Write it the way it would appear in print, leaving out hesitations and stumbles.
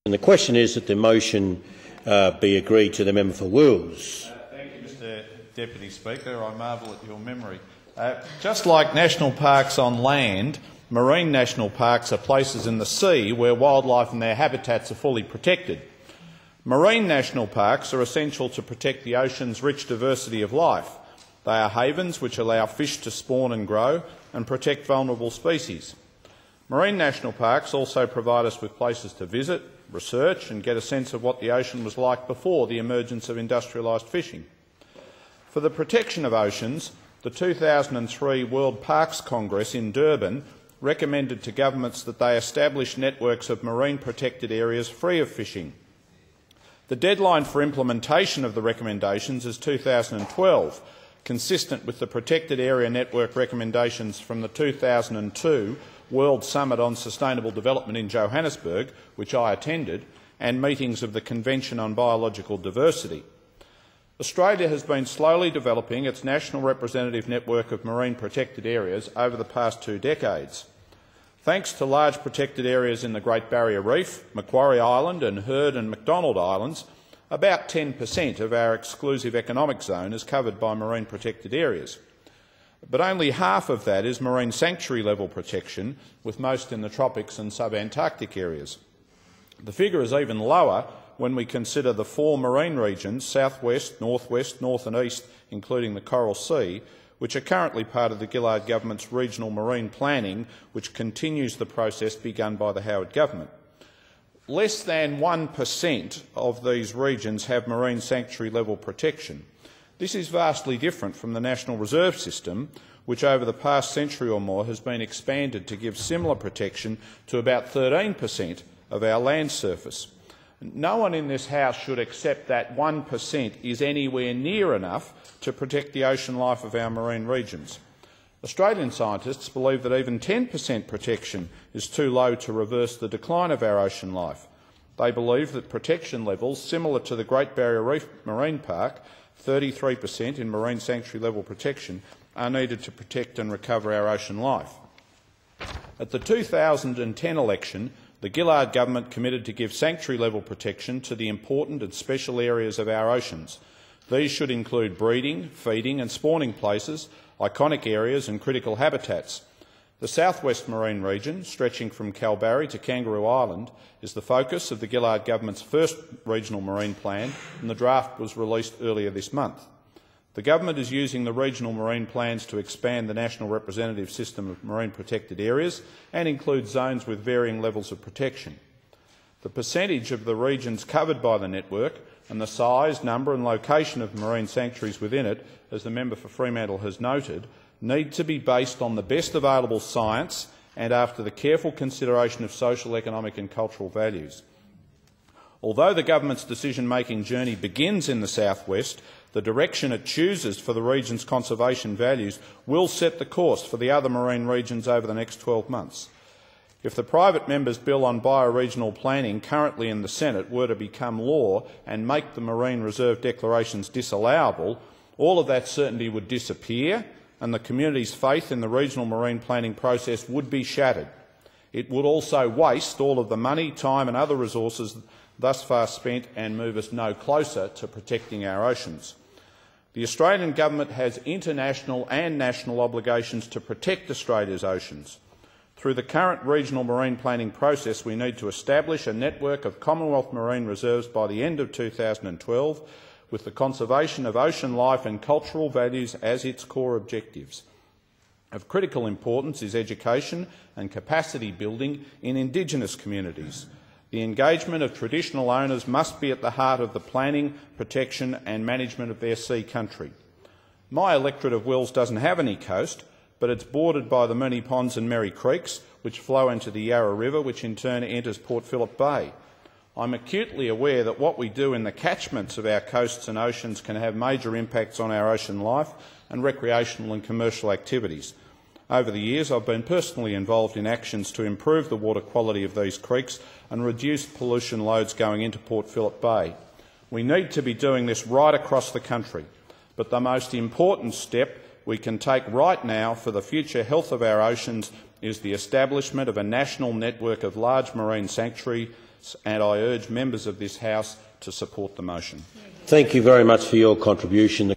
And the question is that the motion be agreed to. The member for Wills. Thank you, Mr Deputy Speaker. I marvel at your memory. Just like national parks on land, marine national parks are places in the sea where wildlife and their habitats are fully protected. Marine national parks are essential to protect the ocean's rich diversity of life. They are havens which allow fish to spawn and grow and protect vulnerable species. Marine national parks also provide us with places to visit, research and get a sense of what the ocean was like before the emergence of industrialised fishing. For the protection of oceans, the 2003 World Parks Congress in Durban recommended to governments that they establish networks of marine protected areas free of fishing. The deadline for implementation of the recommendations is 2012, consistent with the Protected Area Network recommendations from the 2002 World Summit on Sustainable Development in Johannesburg, which I attended, and meetings of the Convention on Biological Diversity. Australia has been slowly developing its national representative network of marine protected areas over the past 2 decades. Thanks to large protected areas in the Great Barrier Reef, Macquarie Island and Heard and McDonald Islands, about 10% of our exclusive economic zone is covered by marine protected areas. But only half of that is marine sanctuary level protection, with most in the tropics and sub-Antarctic areas. The figure is even lower when we consider the 4 marine regions, southwest, northwest, north and east, including the Coral Sea, which are currently part of the Gillard government's regional marine planning, which continues the process begun by the Howard government. Less than 1% of these regions have marine sanctuary level protection. This is vastly different from the National Reserve System, which over the past century or more has been expanded to give similar protection to about 13% of our land surface. No one in this House should accept that 1% is anywhere near enough to protect the ocean life of our marine regions. Australian scientists believe that even 10% protection is too low to reverse the decline of our ocean life. They believe that protection levels similar to the Great Barrier Reef Marine Park, 33% in marine sanctuary level protection, are needed to protect and recover our ocean life. At the 2010 election, the Gillard government committed to give sanctuary level protection to the important and special areas of our oceans. These should include breeding, feeding and spawning places, iconic areas and critical habitats. The southwest marine region, stretching from Kalbarri to Kangaroo Island, is the focus of the Gillard government's first regional marine plan, and the draft was released earlier this month. The government is using the regional marine plans to expand the national representative system of marine protected areas and include zones with varying levels of protection. The percentage of the regions covered by the network and the size, number and location of marine sanctuaries within it, as the member for Fremantle has noted, need to be based on the best available science and after the careful consideration of social, economic and cultural values. Although the government's decision-making journey begins in the southwest, the direction it chooses for the region's conservation values will set the course for the other marine regions over the next 12 months. If the private member's bill on bioregional planning currently in the Senate were to become law and make the marine reserve declarations disallowable, all of that certainty would disappear and the community's faith in the regional marine planning process would be shattered. It would also waste all of the money, time and other resources thus far spent and move us no closer to protecting our oceans. The Australian government has international and national obligations to protect Australia's oceans. Through the current regional marine planning process, we need to establish a network of Commonwealth marine reserves by the end of 2012, with the conservation of ocean life and cultural values as its core objectives. Of critical importance is education and capacity building in Indigenous communities. The engagement of traditional owners must be at the heart of the planning, protection and management of their sea country. My electorate of Wills doesn't have any coast, but it's bordered by the Moonee Ponds and Merry Creeks, which flow into the Yarra River, which in turn enters Port Phillip Bay. I'm acutely aware that what we do in the catchments of our coasts and oceans can have major impacts on our ocean life and recreational and commercial activities. Over the years, I've been personally involved in actions to improve the water quality of these creeks and reduce pollution loads going into Port Phillip Bay. We need to be doing this right across the country, but the most important step we can take right now for the future health of our oceans is the establishment of a national network of large marine sanctuaries, and I urge members of this House to support the motion. Thank you very much for your contribution.